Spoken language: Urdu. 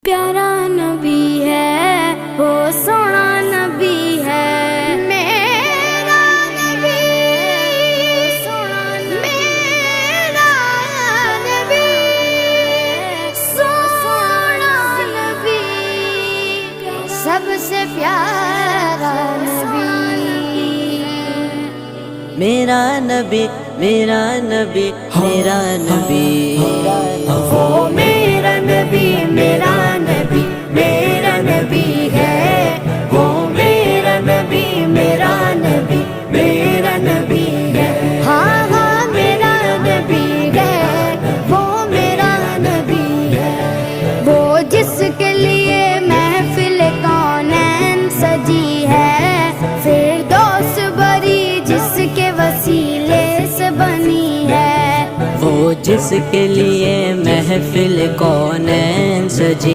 پیارا نبی ہے وہ سونا نبی ہے میرا نبی میرا نبی سونا نبی سب سے پیارا نبی میرا نبی میرا نبی میرا نبی وہ میرا نبی میرا نبی میرا نبی ہے وہ میرا نبی میرا نبی میرا نبی ہے ہاں ہاں میرا نبی ہے وہ میرا نبی ہے وہ جس کے لیے محفل کونین سجی ہے فردوس بری جس کے وسیلے سے بنی ہے وہ جس کے لیے محفل کونین سجی